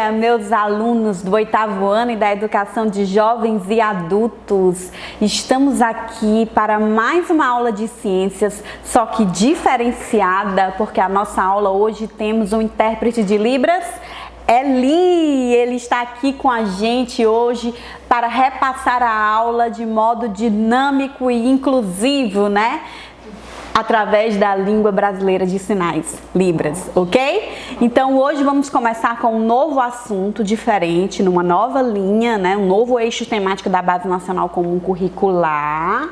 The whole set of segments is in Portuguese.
dia, meus alunos do 8º ano e da educação de jovens e adultos. Estamos aqui para mais uma aula de ciências, só que diferenciada, porque a nossa aula hoje temos um intérprete de Libras, Eli. Ele está aqui com a gente hoje para repassar a aula de modo dinâmico e inclusivo, né? Através da língua brasileira de sinais, Libras, ok? Então hoje vamos começar com um novo assunto diferente, numa nova linha, né? Um novo eixo temático da Base Nacional Comum Curricular.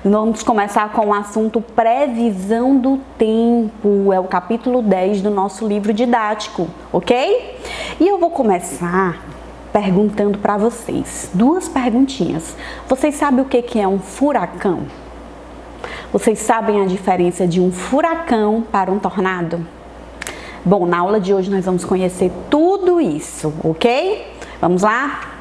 Vamos começar com o assunto previsão do tempo, é o capítulo 10 do nosso livro didático, ok? E eu vou começar perguntando para vocês, duas perguntinhas. Vocês sabem o que é um furacão? Vocês sabem a diferença de um furacão para um tornado? Bom, na aula de hoje nós vamos conhecer tudo isso, ok? Vamos lá?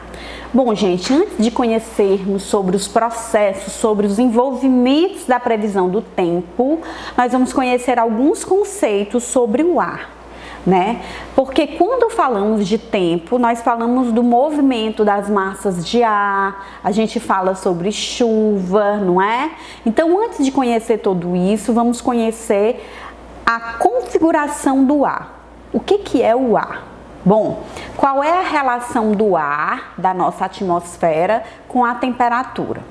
Bom, gente, antes de conhecermos sobre os processos, sobre os envolvimentos da previsão do tempo, nós vamos conhecer alguns conceitos sobre o ar, né? Porque quando falamos de tempo, nós falamos do movimento das massas de ar, a gente fala sobre chuva, não é? Então, antes de conhecer tudo isso, vamos conhecer a configuração do ar. O que é o ar? Bom, qual é a relação do ar, da nossa atmosfera, com a temperatura?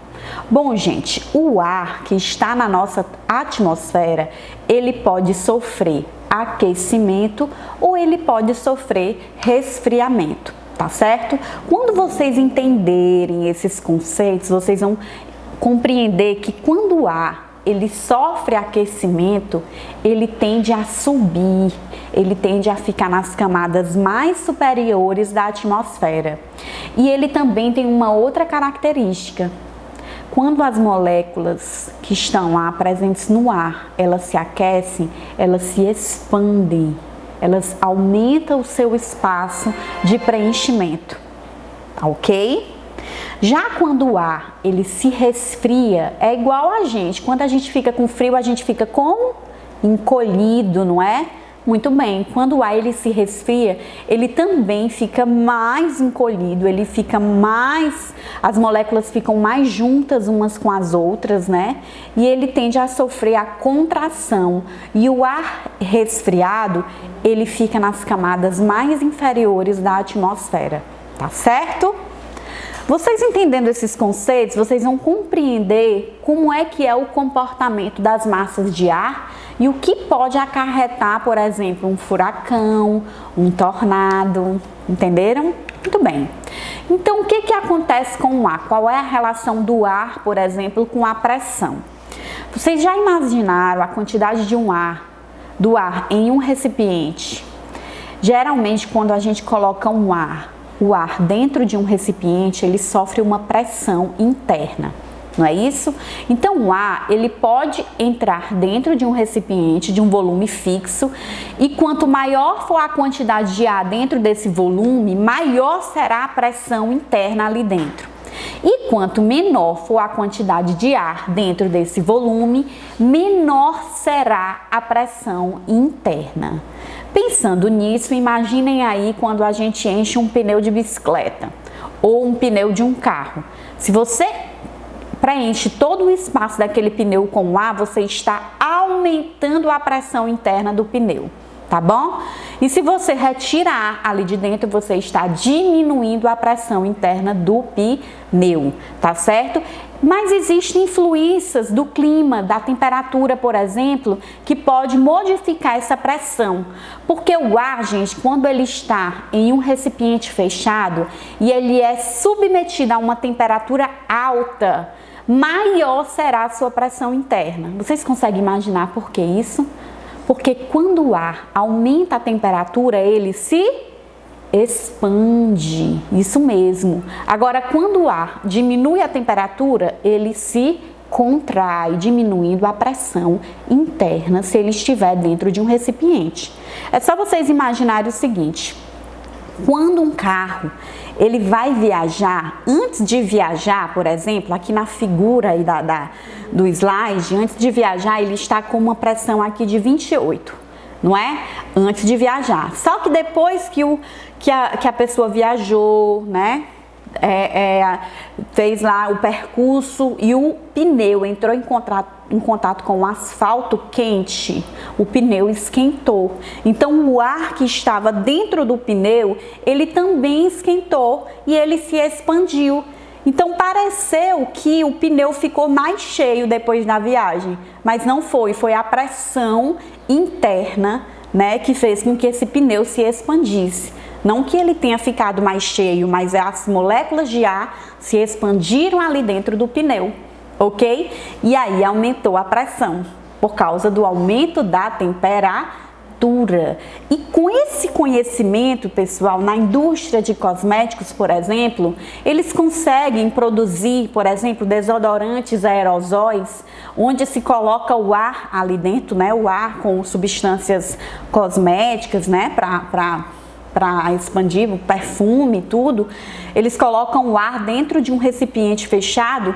Bom, gente, o ar que está na nossa atmosfera, ele pode sofrer aquecimento ou ele pode sofrer resfriamento, tá certo? Quando vocês entenderem esses conceitos, vocês vão compreender que quando o ar ele sofre aquecimento, ele tende a subir, ele tende a ficar nas camadas mais superiores da atmosfera. E ele também tem uma outra característica. Quando as moléculas que estão lá presentes no ar, elas se aquecem, elas se expandem, elas aumentam o seu espaço de preenchimento, ok? Já quando o ar ele se resfria, é igual a gente. Quando a gente fica com frio, a gente fica como? Encolhido, não é? Muito bem, quando o ar ele se resfria, ele também fica mais encolhido, ele fica mais, as moléculas ficam mais juntas umas com as outras, né? E ele tende a sofrer a contração. E o ar resfriado, ele fica nas camadas mais inferiores da atmosfera, tá certo? Vocês entendendo esses conceitos, vocês vão compreender como é que é o comportamento das massas de ar e o que pode acarretar, por exemplo, um furacão, um tornado, entenderam? Muito bem. Então, o que acontece com o ar? Qual é a relação do ar, por exemplo, com a pressão? Vocês já imaginaram a quantidade de do ar em um recipiente? Geralmente, quando a gente coloca o ar dentro de um recipiente, ele sofre uma pressão interna, não é isso? Então o ar, ele pode entrar dentro de um recipiente de um volume fixo e quanto maior for a quantidade de ar dentro desse volume, maior será a pressão interna ali dentro. E quanto menor for a quantidade de ar dentro desse volume, menor será a pressão interna. Pensando nisso, imaginem aí quando a gente enche um pneu de bicicleta ou um pneu de um carro. Se você preenche todo o espaço daquele pneu com ar, você está aumentando a pressão interna do pneu, tá bom? E se você retirar ali de dentro, você está diminuindo a pressão interna do pneu, tá certo? Mas existem influências do clima, da temperatura, por exemplo, que pode modificar essa pressão. Porque o ar, gente, quando ele está em um recipiente fechado e ele é submetido a uma temperatura alta, maior será a sua pressão interna. Vocês conseguem imaginar por que isso? Porque quando o ar aumenta a temperatura, ele se expande, isso mesmo. Agora, quando o ar diminui a temperatura, ele se contrai, diminuindo a pressão interna se ele estiver dentro de um recipiente. É só vocês imaginarem o seguinte: quando um carro ele vai viajar, antes de viajar, por exemplo, aqui na figura aí do slide, antes de viajar ele está com uma pressão aqui de 28, não é? Antes de viajar. Só que depois que a pessoa viajou, né? Fez lá o percurso e o pneu entrou em contato com o asfalto quente, o pneu esquentou. Então o ar que estava dentro do pneu, ele também esquentou e ele se expandiu. Então pareceu que o pneu ficou mais cheio depois da viagem, mas não foi, foi a pressão interna, né, que fez com que esse pneu se expandisse. Não que ele tenha ficado mais cheio, mas as moléculas de ar se expandiram ali dentro do pneu, ok? E aí aumentou a pressão por causa do aumento da temperatura. E com esse conhecimento, pessoal, na indústria de cosméticos, por exemplo, eles conseguem produzir, por exemplo, desodorantes aerosóis, onde se coloca o ar ali dentro, né? O ar com substâncias cosméticas, né? Para expandir o perfume e tudo, eles colocam o ar dentro de um recipiente fechado,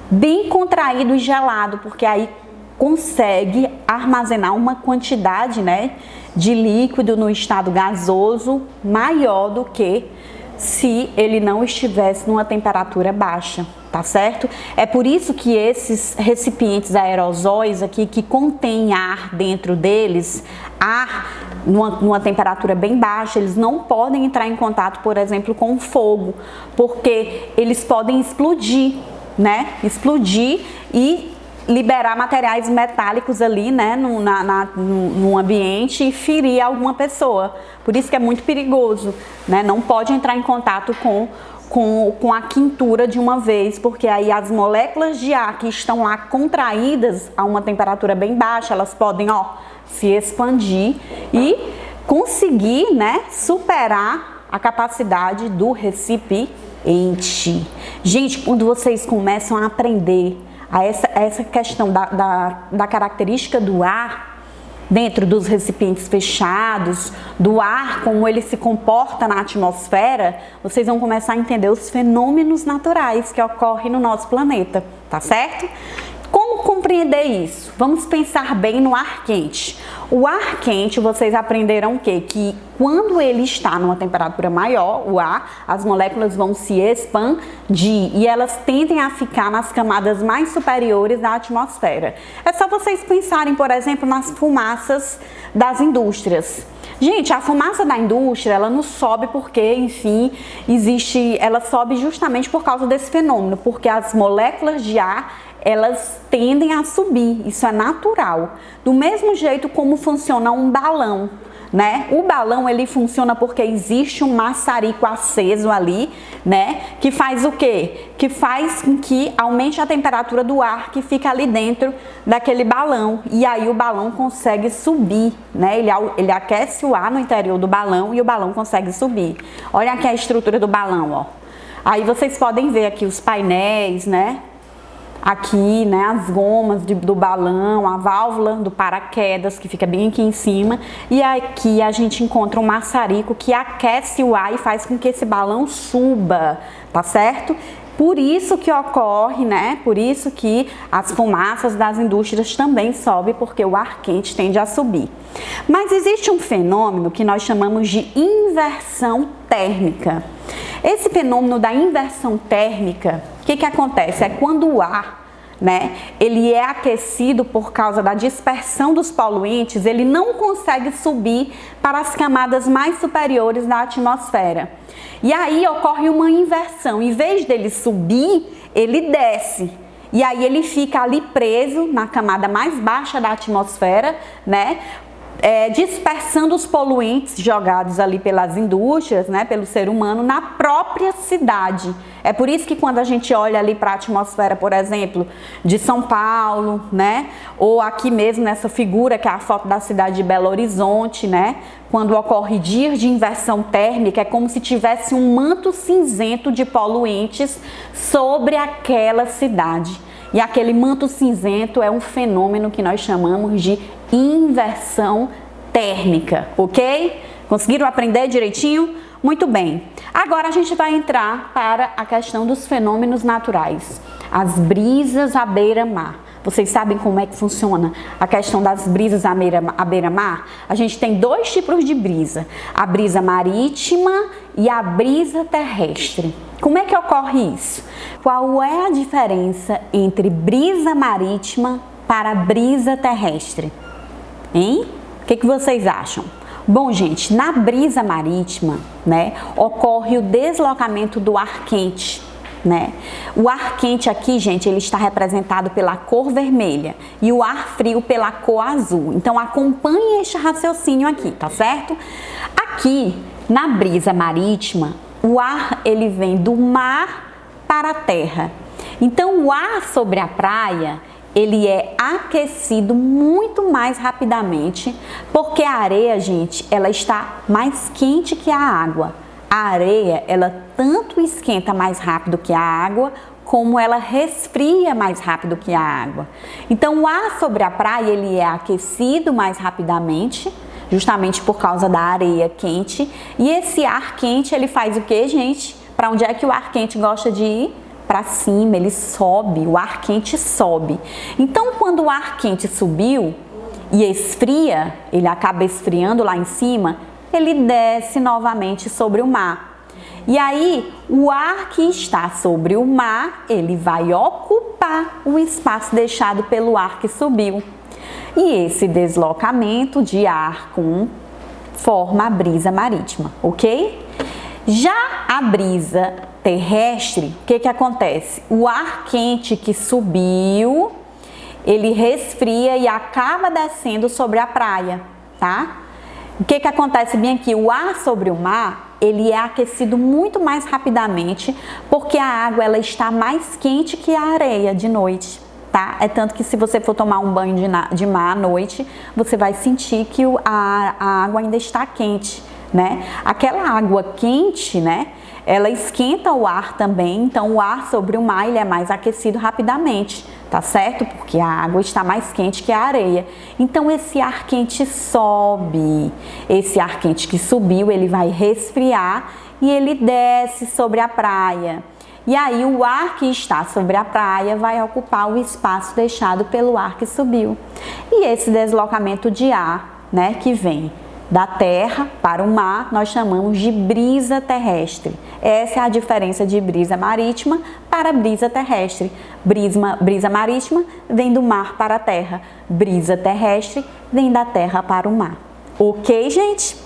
bem contraído e gelado, porque aí consegue armazenar uma quantidade, né, de líquido no estado gasoso maior do que se ele não estivesse numa temperatura baixa, tá certo? É por isso que esses recipientes aerosóis aqui, que contêm ar dentro deles, ar numa temperatura bem baixa, eles não podem entrar em contato, por exemplo, com o fogo, porque eles podem explodir, né? Explodir e liberar materiais metálicos ali, né, no ambiente e ferir alguma pessoa. Por isso que é muito perigoso, né? Não pode entrar em contato com a quentura de uma vez, porque aí as moléculas de ar que estão lá contraídas a uma temperatura bem baixa, elas podem, se expandir e conseguir, né, superar a capacidade do recipiente. Gente, quando vocês começam a aprender essa questão da característica do ar dentro dos recipientes fechados, do ar, como ele se comporta na atmosfera, vocês vão começar a entender os fenômenos naturais que ocorrem no nosso planeta, tá certo? Como compreender isso? Vamos pensar bem no ar quente. O ar quente, vocês aprenderam o quê? Que quando ele está numa temperatura maior, o ar, as moléculas vão se expandir e elas tendem a ficar nas camadas mais superiores da atmosfera. É só vocês pensarem, por exemplo, nas fumaças das indústrias. Gente, a fumaça da indústria, ela não sobe porque, enfim, ela sobe justamente por causa desse fenômeno, porque as moléculas de ar, elas tendem a subir, isso é natural. Do mesmo jeito como funciona um balão, né? O balão, ele funciona porque existe um maçarico aceso ali, né? Que faz o quê? Que faz com que aumente a temperatura do ar que fica ali dentro daquele balão. E aí o balão consegue subir, né? Ele aquece o ar no interior do balão e o balão consegue subir. Olha aqui a estrutura do balão, ó. Aí vocês podem ver aqui os painéis, né? Aqui, né, as gomas do balão, a válvula do paraquedas, que fica bem aqui em cima. E aqui a gente encontra um maçarico que aquece o ar e faz com que esse balão suba, tá certo? Por isso que ocorre, né, por isso que as fumaças das indústrias também sobem, porque o ar quente tende a subir. Mas existe um fenômeno que nós chamamos de inversão térmica. Esse fenômeno da inversão térmica, o que acontece? É quando o ar, né, ele é aquecido por causa da dispersão dos poluentes, ele não consegue subir para as camadas mais superiores da atmosfera. E aí ocorre uma inversão, em vez dele subir, ele desce. E aí ele fica ali preso na camada mais baixa da atmosfera, né? Dispersando os poluentes jogados ali pelas indústrias, né, pelo ser humano, na própria cidade. É por isso que quando a gente olha ali para a atmosfera, por exemplo, de São Paulo, né, ou aqui mesmo nessa figura que é a foto da cidade de Belo Horizonte, né, quando ocorre dias de inversão térmica, é como se tivesse um manto cinzento de poluentes sobre aquela cidade. E aquele manto cinzento é um fenômeno que nós chamamos de inversão térmica, ok? Conseguiram aprender direitinho? Muito bem. Agora a gente vai entrar para a questão dos fenômenos naturais. As brisas à beira-mar. Vocês sabem como é que funciona a questão das brisas à beira-mar? A gente tem dois tipos de brisa, a brisa marítima e a brisa terrestre. Como é que ocorre isso? Qual é a diferença entre brisa marítima para brisa terrestre? Hein? O que vocês acham? Bom, gente, na brisa marítima, né, ocorre o deslocamento do ar quente, né? O ar quente aqui, gente, ele está representado pela cor vermelha e o ar frio pela cor azul. Então, acompanhe este raciocínio aqui, tá certo? Aqui, na brisa marítima, o ar, ele vem do mar para a terra. Então, o ar sobre a praia, ele é aquecido muito mais rapidamente, porque a areia, gente, ela está mais quente que a água. A areia, ela tanto esquenta mais rápido que a água, como ela resfria mais rápido que a água. Então, o ar sobre a praia, ele é aquecido mais rapidamente, justamente por causa da areia quente. E esse ar quente, ele faz o que, gente? Para onde é que o ar quente gosta de ir? Para cima, ele sobe, o ar quente sobe. Então, quando o ar quente subiu e esfria, ele acaba esfriando lá em cima, ele desce novamente sobre o mar. E aí, o ar que está sobre o mar, ele vai ocupar o espaço deixado pelo ar que subiu. E esse deslocamento de ar forma a brisa marítima, ok? Já a brisa terrestre, o que acontece? O ar quente que subiu, ele resfria e acaba descendo sobre a praia, tá? O que acontece bem aqui? O ar sobre o mar, ele é aquecido muito mais rapidamente, porque a água, ela está mais quente que a areia de noite, tá? É tanto que se você for tomar um banho de mar à noite, você vai sentir que a água ainda está quente, né? Aquela água quente, né? Ela esquenta o ar também, então o ar sobre o mar, ele é mais aquecido rapidamente, tá certo? Porque a água está mais quente que a areia. Então esse ar quente sobe, esse ar quente que subiu, ele vai resfriar e ele desce sobre a praia. E aí o ar que está sobre a praia vai ocupar o espaço deixado pelo ar que subiu. E esse deslocamento de ar, né, que vem da terra para o mar, nós chamamos de brisa terrestre. Essa é a diferença de brisa marítima para brisa terrestre. Brisa marítima vem do mar para a terra. Brisa terrestre vem da terra para o mar. Ok, gente?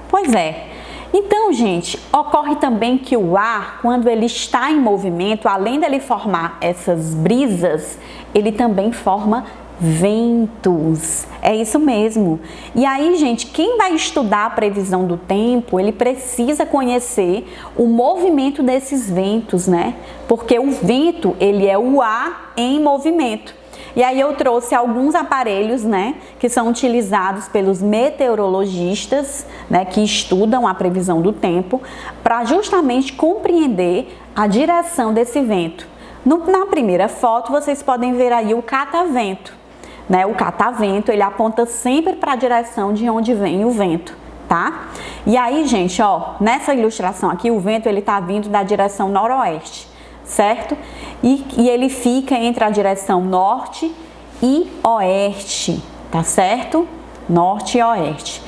Pois é. Então, gente, ocorre também que o ar, quando ele está em movimento, além dele formar essas brisas, ele também forma ventos. É isso mesmo. E aí, gente, quem vai estudar a previsão do tempo, ele precisa conhecer o movimento desses ventos, né? Porque o vento, ele é o ar em movimento. E aí eu trouxe alguns aparelhos, né, que são utilizados pelos meteorologistas, né, que estudam a previsão do tempo, para justamente compreender a direção desse vento. Na primeira foto, vocês podem ver aí o catavento, né? O catavento, ele aponta sempre para a direção de onde vem o vento, tá? E aí, gente, ó, nessa ilustração aqui, o vento, ele tá vindo da direção noroeste, certo? E ele fica entre a direção norte e oeste, tá certo? Norte e oeste,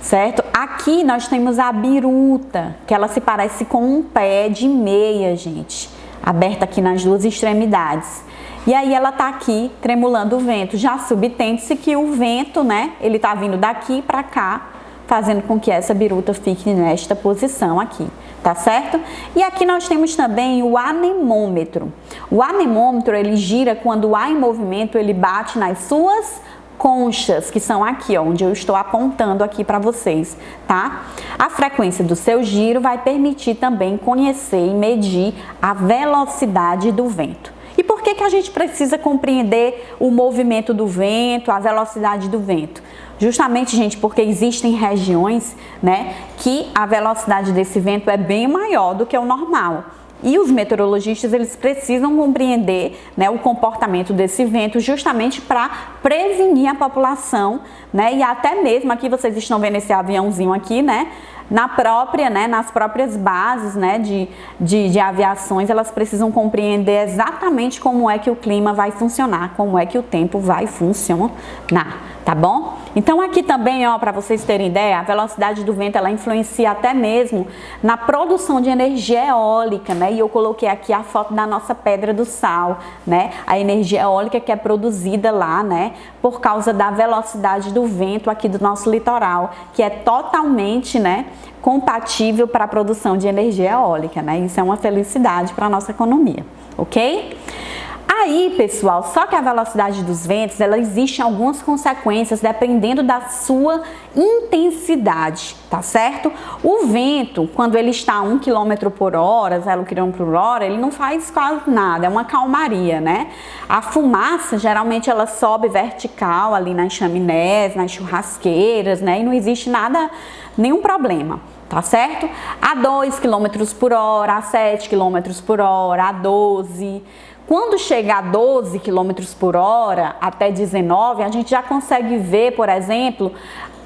certo? Aqui nós temos a biruta, que ela se parece com um pé de meia, gente, aberta aqui nas duas extremidades. E aí ela tá aqui tremulando o vento. Já subtende-se que o vento, né, ele tá vindo daqui para cá, fazendo com que essa biruta fique nesta posição aqui, tá certo? E aqui nós temos também o anemômetro. O anemômetro, ele gira quando o ar em movimento, ele bate nas suas conchas, que são aqui, ó, onde eu estou apontando aqui para vocês, tá? A frequência do seu giro vai permitir também conhecer e medir a velocidade do vento. E por que a gente precisa compreender o movimento do vento, a velocidade do vento? Justamente, gente, porque existem regiões, né, que a velocidade desse vento é bem maior do que o normal. E os meteorologistas, eles precisam compreender, né, o comportamento desse vento justamente para prevenir a população, né, e até mesmo aqui vocês estão vendo esse aviãozinho aqui, né, nas próprias bases, né, de aviações, elas precisam compreender exatamente como é que o clima vai funcionar, como é que o tempo vai funcionar, tá bom? Então aqui também, ó, para vocês terem ideia, a velocidade do vento, ela influencia até mesmo na produção de energia eólica, né? E eu coloquei aqui a foto da nossa Pedra do Sal, né? A energia eólica que é produzida lá, né? Por causa da velocidade do vento aqui do nosso litoral, que é totalmente, né, compatível para a produção de energia eólica, né? Isso é uma felicidade para a nossa economia, ok? Aí, pessoal, só que a velocidade dos ventos, ela existe algumas consequências dependendo da sua intensidade, tá certo? O vento, quando ele está a 1 km por hora, 0 km por hora, ele não faz quase nada, é uma calmaria, né? A fumaça, geralmente, ela sobe vertical ali nas chaminés, nas churrasqueiras, né? E não existe nada, nenhum problema. Tá certo? A 2 km por hora, a 7 km por hora, a 12. Quando chega a 12 km por hora, até 19, a gente já consegue ver, por exemplo,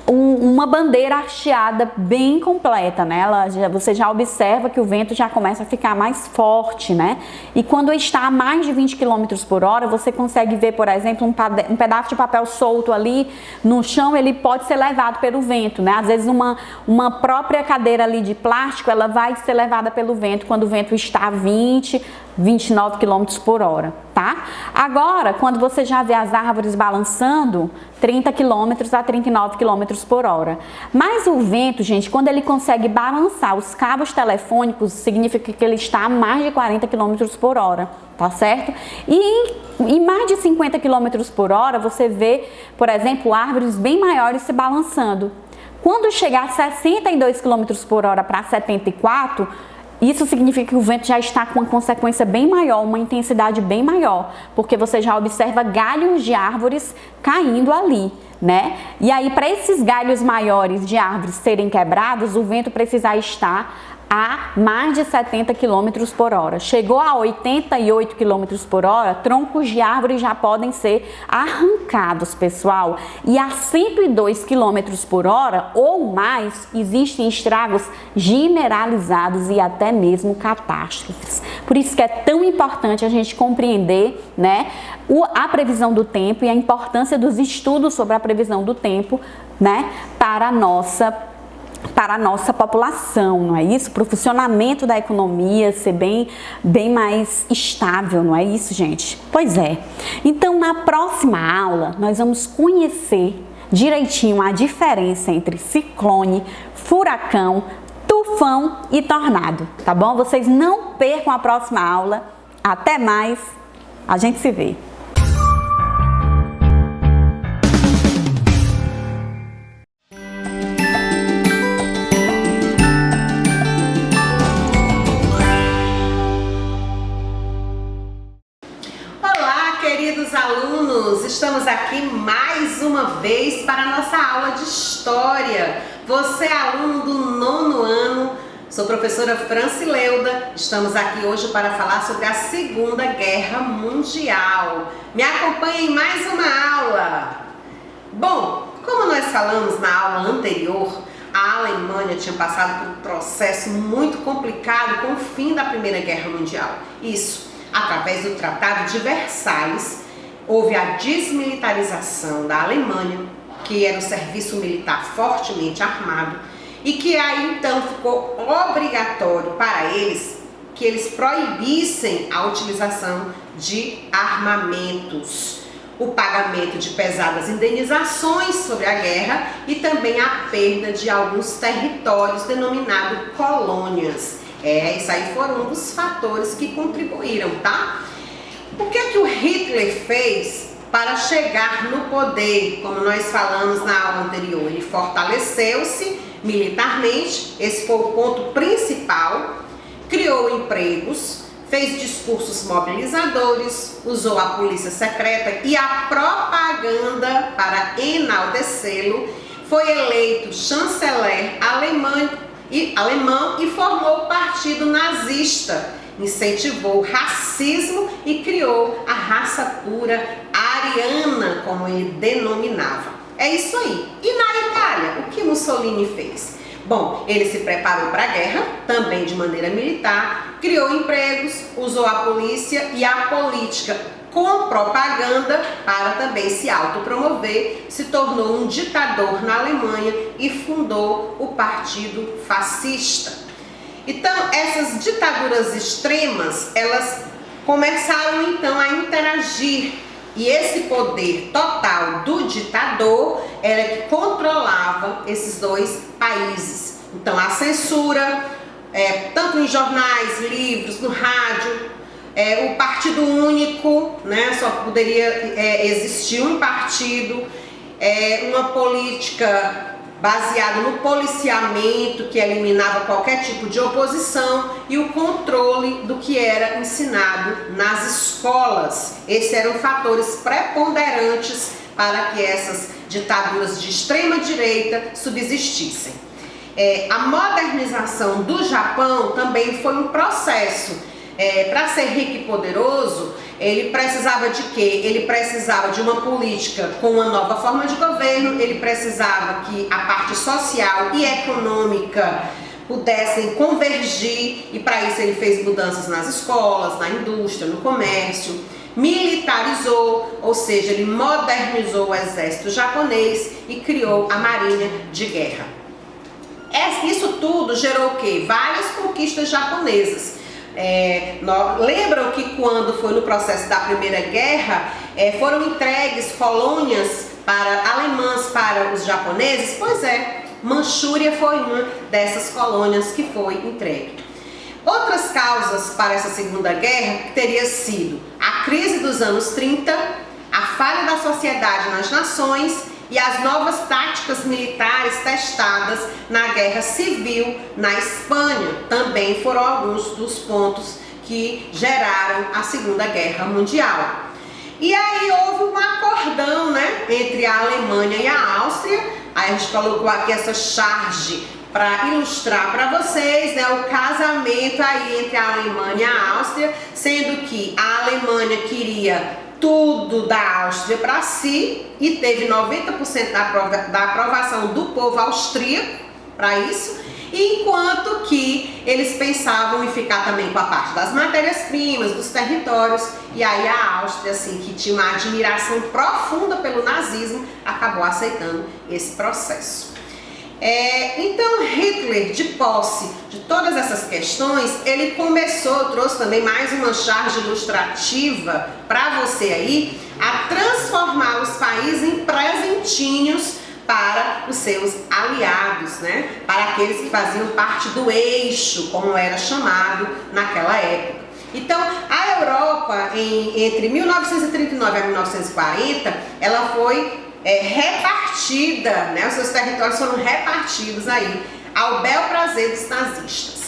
uma bandeira hasteada bem completa, né? Você já observa que o vento já começa a ficar mais forte, né? E quando está a mais de 20 km por hora, você consegue ver, por exemplo, um pedaço de papel solto ali no chão, ele pode ser levado pelo vento, né? Às vezes uma própria cadeira ali de plástico, ela vai ser levada pelo vento quando o vento está a 20, 29 km por hora, tá? Agora, quando você já vê as árvores balançando, 30 km a 39 km por hora. Mas o vento, gente, quando ele consegue balançar os cabos telefônicos, significa que ele está a mais de 40 km por hora, tá certo? E em mais de 50 km por hora, você vê, por exemplo, árvores bem maiores se balançando. Quando chegar a 62 km por hora para 74, isso significa que o vento já está com uma consequência bem maior, uma intensidade bem maior, porque você já observa galhos de árvores caindo ali, né? E aí, para esses galhos maiores de árvores serem quebrados, o vento precisa estar a mais de 70 km por hora. Chegou a 88 km por hora, troncos de árvores já podem ser arrancados, pessoal. E a 102 km por hora ou mais, existem estragos generalizados e até mesmo catástrofes. Por isso que é tão importante a gente compreender, né, a previsão do tempo e a importância dos estudos sobre a previsão do tempo, né, para a nossa população, não é isso? Para o funcionamento da economia ser bem mais estável, não é isso, gente? Pois é. Então, na próxima aula, nós vamos conhecer direitinho a diferença entre ciclone, furacão, tufão e tornado, tá bom? Vocês não percam a próxima aula. Até mais. A gente se vê. Estamos aqui mais uma vez para a nossa aula de História. Você é aluno do 9º ano, sou professora Francileuda. Estamos aqui hoje para falar sobre a Segunda Guerra Mundial. Me acompanhe em mais uma aula. Bom, como nós falamos na aula anterior, a Alemanha tinha passado por um processo muito complicado com o fim da Primeira Guerra Mundial. Isso, através do Tratado de Versalhes, houve a desmilitarização da Alemanha, que era um serviço militar fortemente armado, e que aí então ficou obrigatório para eles que eles proibissem a utilização de armamentos, o pagamento de pesadas indenizações sobre a guerra e também a perda de alguns territórios denominados colônias. Isso aí foram um dos fatores que contribuíram, tá? O que o Hitler fez para chegar no poder? Como nós falamos na aula anterior, ele fortaleceu-se militarmente, esse foi o ponto principal, criou empregos, fez discursos mobilizadores, usou a polícia secreta e a propaganda para enaltecê-lo, foi eleito chanceler alemão e formou o Partido Nazista. incentivou o racismo e criou a raça pura ariana, como ele denominava. É isso aí. E na Itália, o que Mussolini fez? Bom, ele se preparou para a guerra, também de maneira militar, criou empregos, usou a polícia e a política com propaganda para também se autopromover, se tornou um ditador na Alemanha e fundou o Partido Fascista. Então, essas ditaduras extremas, elas começaram então a interagir. E esse poder total do ditador era que controlava esses dois países. Então a censura, tanto em jornais, livros, no rádio, o partido único, né, só poderia existir um partido, uma política baseado no policiamento, que eliminava qualquer tipo de oposição, e o controle do que era ensinado nas escolas. Esses eram fatores preponderantes para que essas ditaduras de extrema direita subsistissem. A modernização do Japão também foi um processo. Para ser rico e poderoso, ele precisava de quê? Ele precisava de uma política com uma nova forma de governo, ele precisava que a parte social e econômica pudessem convergir, e para isso ele fez mudanças nas escolas, na indústria, no comércio, militarizou, ou seja, ele modernizou o exército japonês e criou a marinha de guerra. Isso tudo gerou o quê? Várias conquistas japonesas. Lembram que quando foi no processo da Primeira Guerra, foram entregues colônias alemãs para os japoneses? Pois é, Manchúria foi uma dessas colônias que foi entregue. Outras causas para essa Segunda Guerra teria sido a crise dos anos 30, a falha da sociedade nas nações e as novas táticas militares testadas na Guerra Civil na Espanha. Também foram alguns dos pontos que geraram a Segunda Guerra Mundial. E aí houve um acordão, né, entre a Alemanha e a Áustria. Aí a gente colocou aqui essa charge para ilustrar para vocês, né, o casamento aí entre a Alemanha e a Áustria, sendo que a Alemanha queria tudo da Áustria para si e teve 90% da aprovação do povo austríaco para isso, enquanto que eles pensavam em ficar também com a parte das matérias-primas, dos territórios, e aí a Áustria, assim, que tinha uma admiração profunda pelo nazismo, acabou aceitando esse processo. Então Hitler, de posse de todas essas questões, ele trouxe também mais uma charge ilustrativa para você aí, a transformar os países em presentinhos para os seus aliados, né? Para aqueles que faziam parte do eixo, como era chamado naquela época. Então, a Europa, entre 1939 e 1940, ela foi repartida, né? Os seus territórios foram repartidos aí ao bel prazer dos nazistas.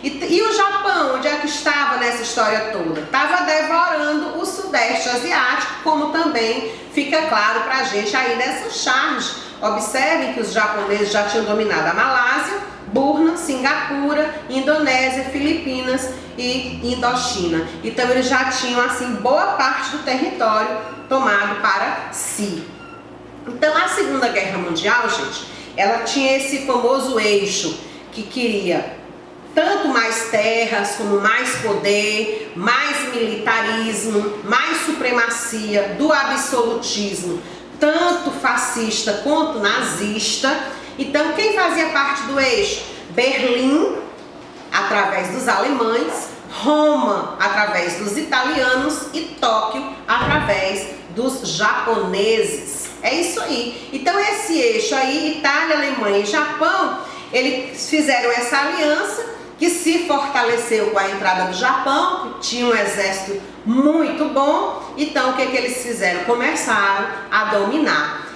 E o Japão, onde é que estava nessa história toda? Estava devorando o Sudeste Asiático, como também fica claro pra gente aí nessa charge. Observem que os japoneses já tinham dominado a Malásia, Burma, Singapura, Indonésia, Filipinas e Indochina. Então eles já tinham assim boa parte do território tomado para si. Então a Segunda Guerra Mundial, gente, ela tinha esse famoso eixo que queria tanto mais terras, como mais poder, mais militarismo, mais supremacia do absolutismo, tanto fascista quanto nazista. Então quem fazia parte do eixo? Berlim, através dos alemães, Roma, através dos italianos, e Tóquio, através dos japoneses. É isso aí. Então esse eixo aí, Itália, Alemanha e Japão, eles fizeram essa aliança que se fortaleceu com a entrada do Japão, que tinha um exército muito bom. Então o que eles fizeram? Começaram a dominar.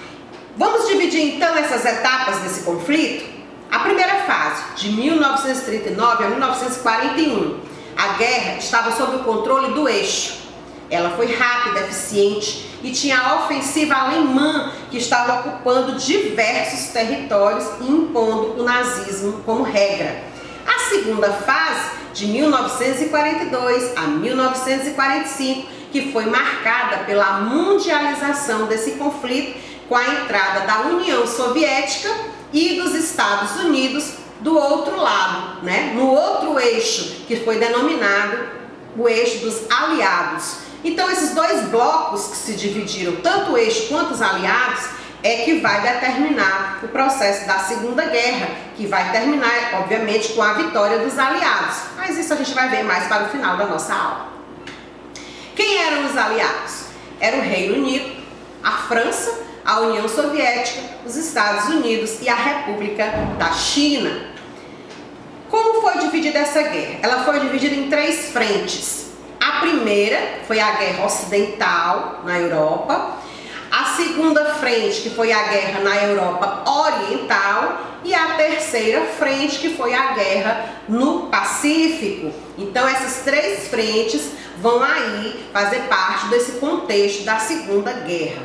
Vamos dividir então essas etapas desse conflito? A primeira fase, de 1939 a 1941, a guerra estava sob o controle do eixo. Ela foi rápida, eficiente, e tinha a ofensiva alemã, que estava ocupando diversos territórios e impondo o nazismo como regra. A segunda fase de 1942 a 1945, que foi marcada pela mundialização desse conflito com a entrada da União Soviética e dos Estados Unidos do outro lado, né? No outro eixo, que foi denominado o eixo dos aliados. Então, esses dois blocos que se dividiram, tanto o eixo quanto os aliados, é que vai determinar o processo da Segunda Guerra, que vai terminar, obviamente, com a vitória dos aliados. Mas isso a gente vai ver mais para o final da nossa aula. Quem eram os aliados? Era o Reino Unido, a França, a União Soviética, os Estados Unidos e a República da China. Como foi dividida essa guerra? Ela foi dividida em 3 frentes. A primeira foi a Guerra Ocidental, na Europa. A segunda frente, que foi a guerra na Europa Oriental. E a terceira frente, que foi a guerra no Pacífico. Então, essas 3 frentes vão aí fazer parte desse contexto da Segunda Guerra.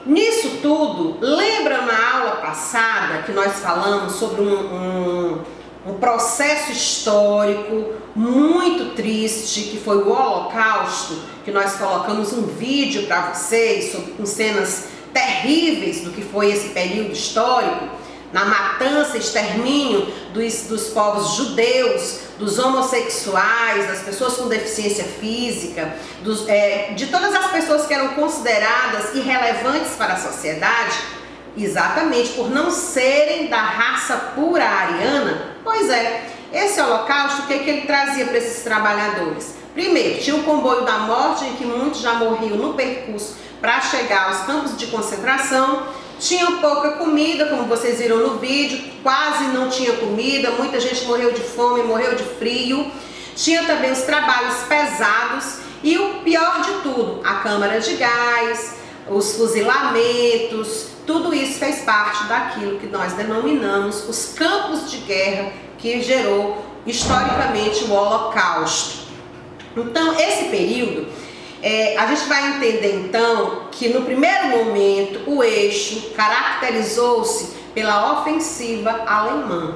Nisso tudo, lembra na aula passada que nós falamos sobre um processo histórico muito triste, que foi o Holocausto, que nós colocamos um vídeo para vocês com cenas terríveis do que foi esse período histórico, na matança, extermínio dos povos judeus, dos homossexuais, das pessoas com deficiência física, de todas as pessoas que eram consideradas irrelevantes para a sociedade, exatamente por não serem da raça pura ariana. Pois é, esse holocausto, o que ele trazia para esses trabalhadores? Primeiro, tinha o comboio da morte, em que muitos já morriam no percurso para chegar aos campos de concentração. Tinha pouca comida, como vocês viram no vídeo, quase não tinha comida, muita gente morreu de fome, morreu de frio. Tinha também os trabalhos pesados e o pior de tudo, a câmara de gás, os fuzilamentos, tudo isso fez parte daquilo que nós denominamos os campos de guerra, que gerou historicamente o Holocausto. Então, esse período, a gente vai entender então que no primeiro momento o eixo caracterizou-se pela ofensiva alemã.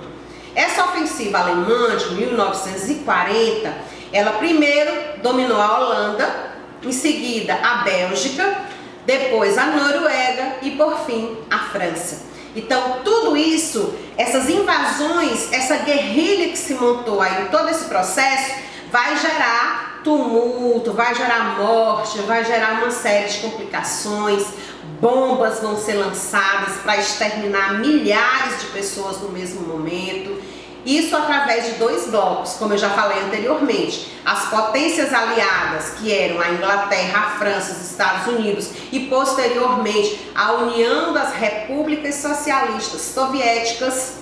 Essa ofensiva alemã de 1940, ela primeiro dominou a Holanda, em seguida a Bélgica, depois a Noruega e por fim a França. Então tudo isso, essas invasões, essa guerrilha que se montou aí em todo esse processo, vai gerar tumulto, vai gerar morte, vai gerar uma série de complicações, bombas vão ser lançadas para exterminar milhares de pessoas no mesmo momento. Isso através de 2 blocos, como eu já falei anteriormente. As potências aliadas, que eram a Inglaterra, a França, os Estados Unidos e posteriormente a União das Repúblicas Socialistas Soviéticas.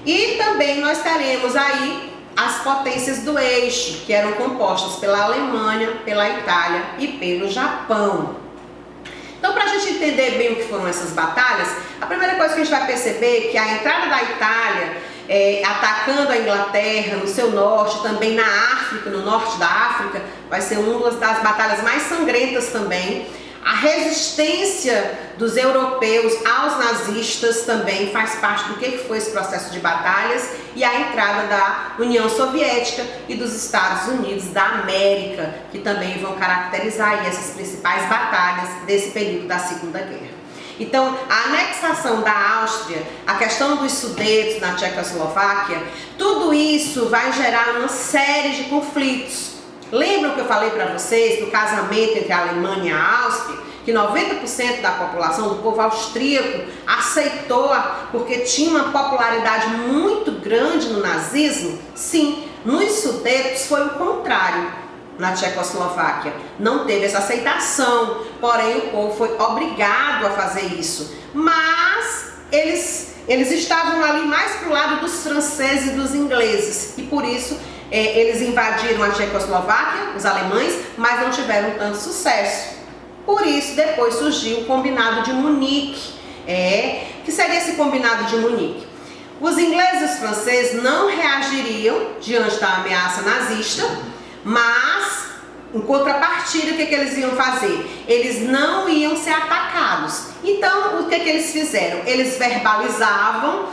E também nós teremos aí as potências do eixo, que eram compostas pela Alemanha, pela Itália e pelo Japão. Então, para a gente entender bem o que foram essas batalhas, a primeira coisa que a gente vai perceber é que a entrada da Itália atacando a Inglaterra no seu norte, também na África, no norte da África, vai ser uma das batalhas mais sangrentas também. A resistência dos europeus aos nazistas também faz parte do que foi esse processo de batalhas, e a entrada da União Soviética e dos Estados Unidos da América, que também vão caracterizar aí essas principais batalhas desse período da Segunda Guerra. Então, a anexação da Áustria, a questão dos Sudetos na Tchecoslováquia, tudo isso vai gerar uma série de conflitos. Lembram que eu falei para vocês do casamento entre a Alemanha e a Áustria? Que 90% da população, do povo austríaco, aceitou porque tinha uma popularidade muito grande no nazismo? Sim, nos Sudetos foi o contrário. Na Tchecoslováquia não teve essa aceitação, porém o povo foi obrigado a fazer isso. Mas eles estavam ali mais para o lado dos franceses e dos ingleses, e por isso eles invadiram a Tchecoslováquia, os alemães, mas não tiveram tanto sucesso. Por isso depois surgiu o Combinado de Munique. Que seria esse Combinado de Munique? Os ingleses e os franceses não reagiriam diante da ameaça nazista, mas em contrapartida, o que eles iam fazer? Eles não iam ser atacados. Então, o que eles fizeram? Eles verbalizavam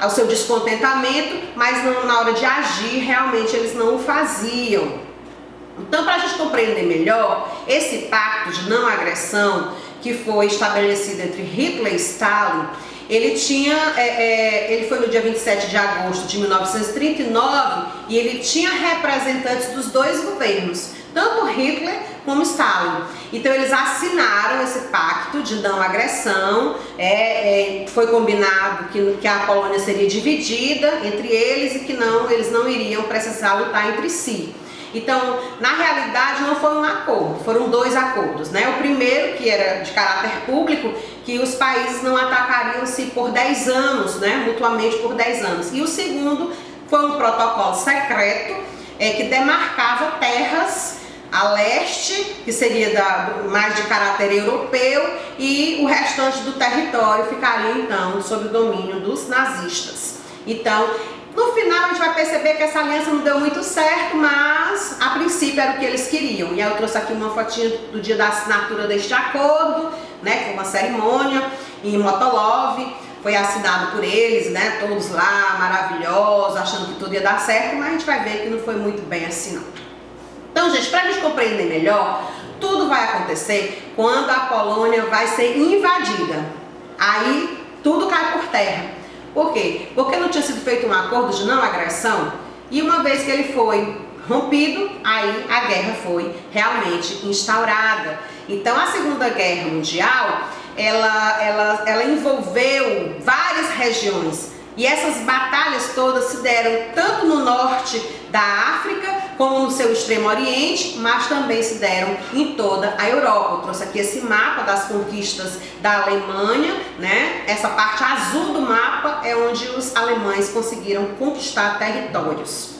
o seu descontentamento, mas na hora de agir, realmente eles não o faziam. Então, para a gente compreender melhor, esse pacto de não agressão que foi estabelecido entre Hitler e Stalin, ele foi no dia 27 de agosto de 1939 e ele tinha representantes dos dois governos, tanto Hitler como Stalin. Então eles assinaram esse pacto de não agressão, foi combinado que a Polônia seria dividida entre eles e que eles não iriam precisar lutar entre si. Então, na realidade, não foi um acordo, foram dois acordos, né? O primeiro, que era de caráter público, que os países não atacariam-se por 10 anos, né? Mutuamente por 10 anos. E o segundo foi um protocolo secreto que demarcava terras a leste, que seria mais de caráter europeu, e o restante do território ficaria, então, sob o domínio dos nazistas. Então, no final a gente vai perceber que essa aliança não deu muito certo, mas a princípio era o que eles queriam. E aí eu trouxe aqui uma fotinha do dia da assinatura deste acordo, né? Foi uma cerimônia em Motolov, foi assinado por eles, né? Todos lá, maravilhosos, achando que tudo ia dar certo, mas a gente vai ver que não foi muito bem assim não. Então, gente, para a gente compreender melhor, tudo vai acontecer quando a Polônia vai ser invadida. Aí tudo cai por terra. Por quê? Porque não tinha sido feito um acordo de não agressão e uma vez que ele foi rompido, aí a guerra foi realmente instaurada. Então a Segunda Guerra Mundial, ela envolveu várias regiões e essas batalhas todas se deram tanto no norte da África como no seu extremo oriente, mas também se deram em toda a Europa. Eu trouxe aqui esse mapa das conquistas da Alemanha, né? Essa parte azul do mapa é onde os alemães conseguiram conquistar territórios.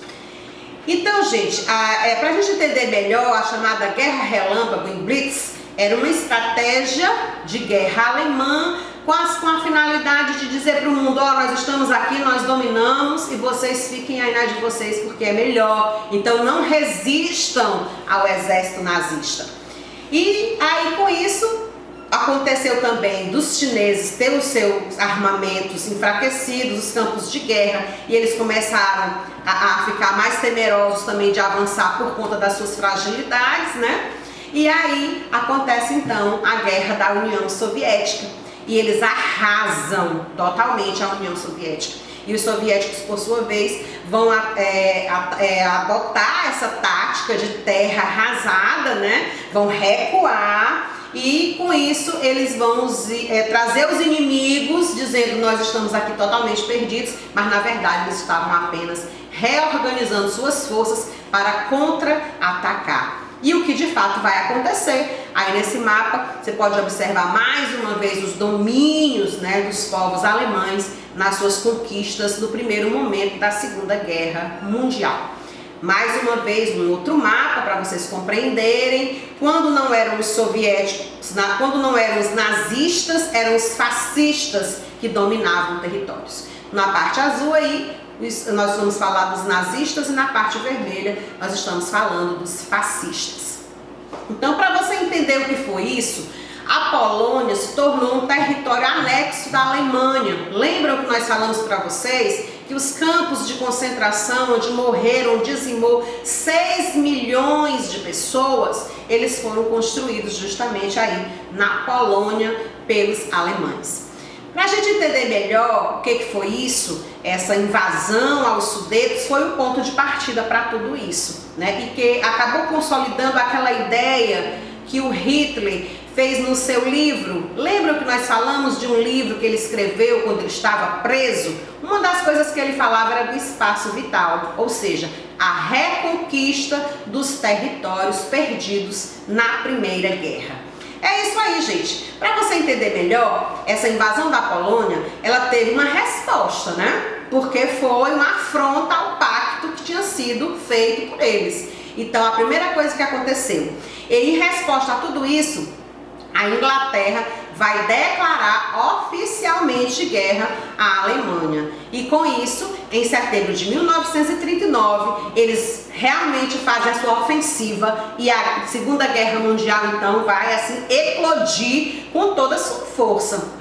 Então, gente, para a gente entender melhor, a chamada Guerra Relâmpago em Blitz era uma estratégia de guerra alemã com a finalidade de dizer para o mundo: ó, nós estamos aqui, nós dominamos e vocês fiquem aí na de vocês porque é melhor. Então não resistam ao exército nazista. E aí com isso aconteceu também dos chineses ter os seus armamentos enfraquecidos, os campos de guerra, e eles começaram a ficar mais temerosos também de avançar por conta das suas fragilidades, né? E aí acontece então a Guerra da União Soviética. E eles arrasam totalmente a União Soviética. E os soviéticos, por sua vez, vão adotar essa tática de terra arrasada, né? Vão recuar e com isso eles vão trazer os inimigos, dizendo: nós estamos aqui totalmente perdidos, mas na verdade eles estavam apenas reorganizando suas forças para contra-atacar. E o que de fato vai acontecer? Aí nesse mapa você pode observar mais uma vez os domínios, né, dos povos alemães nas suas conquistas no primeiro momento da Segunda Guerra Mundial. Mais uma vez um outro mapa para vocês compreenderem: quando não eram os soviéticos, quando não eram os nazistas, eram os fascistas que dominavam territórios. Na parte azul aí nós vamos falar dos nazistas e na parte vermelha nós estamos falando dos fascistas. Então, para você entender o que foi isso, a Polônia se tornou um território anexo da Alemanha. Lembram que nós falamos para vocês que os campos de concentração onde morreram, dizimou 6 milhões de pessoas, eles foram construídos justamente aí na Polônia pelos alemães. Para a gente entender melhor o que foi isso, essa invasão aos Sudetos foi o ponto de partida para tudo isso, né? E que acabou consolidando aquela ideia que o Hitler fez no seu livro. Lembram que nós falamos de um livro que ele escreveu quando ele estava preso? Uma das coisas que ele falava era do espaço vital, ou seja, a reconquista dos territórios perdidos na Primeira Guerra. É isso aí, gente. Para você entender melhor, essa invasão da Polônia, ela teve uma resposta, né? Porque foi uma afronta ao pacto que tinha sido feito por eles. Então, a primeira coisa que aconteceu, em resposta a tudo isso, a Inglaterra vai declarar oficialmente guerra à Alemanha. E com isso, em setembro de 1939, eles realmente fazem a sua ofensiva e a Segunda Guerra Mundial então vai assim eclodir com toda a sua força.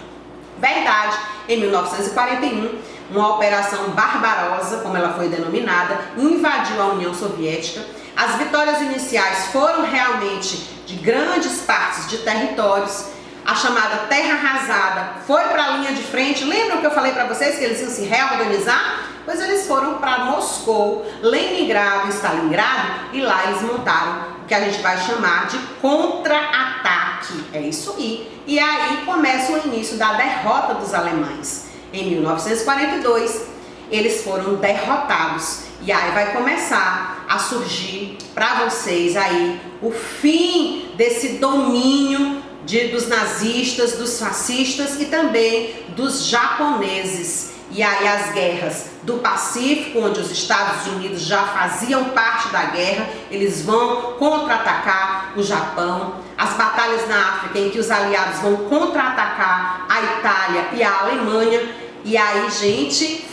Verdade, em 1941, uma operação Barbarossa, como ela foi denominada, invadiu a União Soviética. As vitórias iniciais foram realmente de grandes partes de territórios. A chamada Terra Arrasada foi para a linha de frente. Lembram que eu falei para vocês que eles iam se reorganizar? Pois eles foram para Moscou, Leningrado e Stalingrado e lá eles montaram o que a gente vai chamar de contra-ataque. É isso aí. E aí começa o início da derrota dos alemães. Em 1942, eles foram derrotados. E aí vai começar a surgir para vocês aí o fim desse domínio dos nazistas, dos fascistas e também dos japoneses. E aí as guerras do Pacífico, onde os Estados Unidos já faziam parte da guerra, eles vão contra-atacar o Japão. As batalhas na África, em que os aliados vão contra-atacar a Itália e a Alemanha. E aí, gente,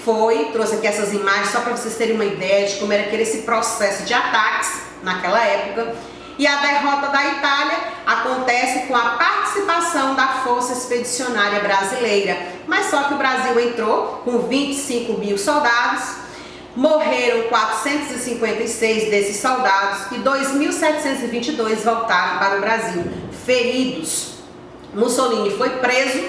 trouxe aqui essas imagens só para vocês terem uma ideia de como era esse processo de ataques naquela época. E a derrota da Itália acontece com a participação da Força Expedicionária Brasileira. Mas só que o Brasil entrou com 25 mil soldados, morreram 456 desses soldados e 2.722 voltaram para o Brasil feridos. Mussolini foi preso,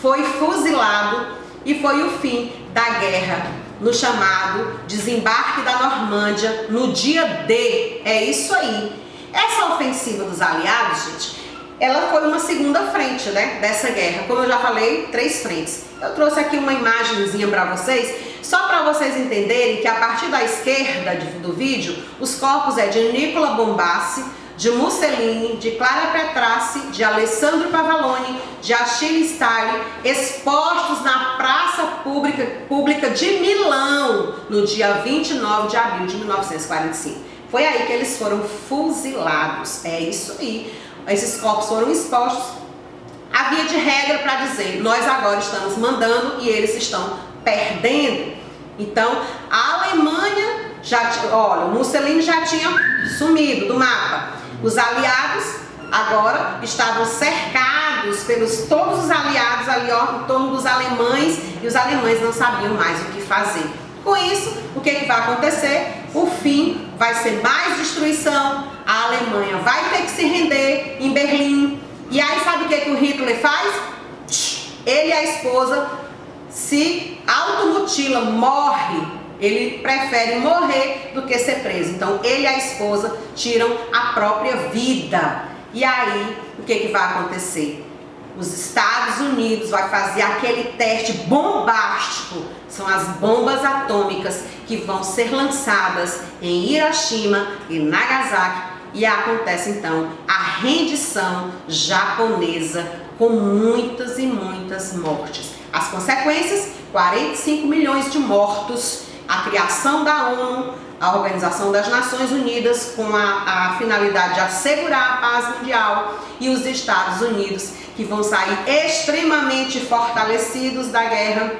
foi fuzilado e foi o fim da guerra, no chamado desembarque da Normândia, no dia D. É isso aí. Essa ofensiva dos aliados, gente, ela foi uma segunda frente, né, dessa guerra. Como eu já falei, 3 frentes. Eu trouxe aqui uma imagenzinha para vocês, só para vocês entenderem que a partir da esquerda do vídeo, os corpos é de Nicola Bombassi, de Mussolini, de Clara Petrassi, de Alessandro Pavoloni, de Achille Stalin, expostos na praça pública de Milão, no dia 29 de abril de 1945. Foi aí que eles foram fuzilados. É isso aí. Esses corpos foram expostos. Havia de regra para dizer, nós agora estamos mandando e eles estão perdendo. Então, a Alemanha o Mussolini já tinha sumido do mapa. Os aliados agora estavam cercados pelos todos os aliados ali em torno dos alemães e os alemães não sabiam mais o que fazer. Com isso, o que vai acontecer? O fim vai ser mais destruição, a Alemanha vai ter que se render em Berlim. E aí sabe o que o Hitler faz? Ele e a esposa se automutila, morre. Ele prefere morrer do que ser preso. Então ele e a esposa tiram a própria vida. E aí o que vai acontecer? Os Estados Unidos vai fazer aquele teste bombástico. São as bombas atômicas que vão ser lançadas em Hiroshima e Nagasaki. E acontece então a rendição japonesa com muitas e muitas mortes. As consequências, 45 milhões de mortos, a criação da ONU, a Organização das Nações Unidas, com a finalidade de assegurar a paz mundial, e os Estados Unidos, que vão sair extremamente fortalecidos da guerra,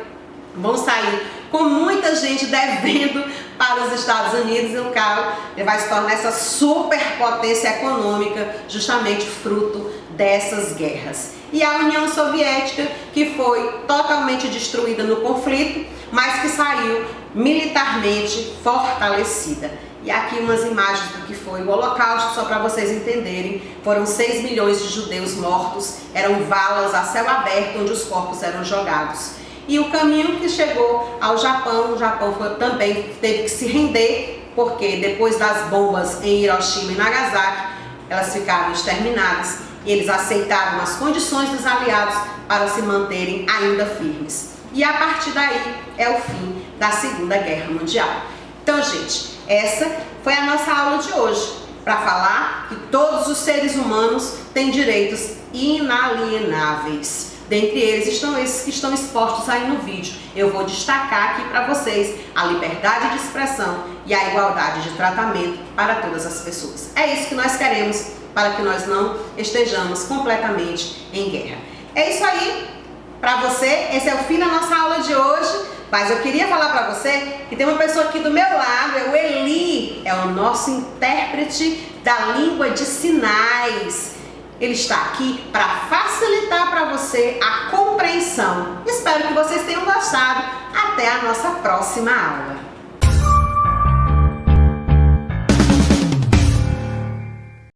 vão sair com muita gente devendo para os Estados Unidos, e o cara vai se tornar essa superpotência econômica, justamente fruto dessas guerras. E a União Soviética, que foi totalmente destruída no conflito, mas que saiu militarmente fortalecida. E aqui umas imagens do que foi o Holocausto, só para vocês entenderem. Foram 6 milhões de judeus mortos, eram valas a céu aberto onde os corpos eram jogados. E o caminho que chegou ao Japão, o Japão também teve que se render, porque depois das bombas em Hiroshima e Nagasaki, elas ficaram exterminadas e eles aceitaram as condições dos aliados para se manterem ainda firmes. E a partir daí é o fim da Segunda Guerra Mundial. Então, gente, essa foi a nossa aula de hoje, para falar que todos os seres humanos têm direitos inalienáveis. Dentre eles estão esses que estão expostos aí no vídeo. Eu vou destacar aqui para vocês a liberdade de expressão e a igualdade de tratamento para todas as pessoas. É isso que nós queremos, para que nós não estejamos completamente em guerra. É isso aí para você. Esse é o fim da nossa aula de hoje. Mas eu queria falar para você que tem uma pessoa aqui do meu lado, é o Eli, é o nosso intérprete da língua de sinais. Ele está aqui para facilitar para você a compreensão. Espero que vocês tenham gostado. Até a nossa próxima aula.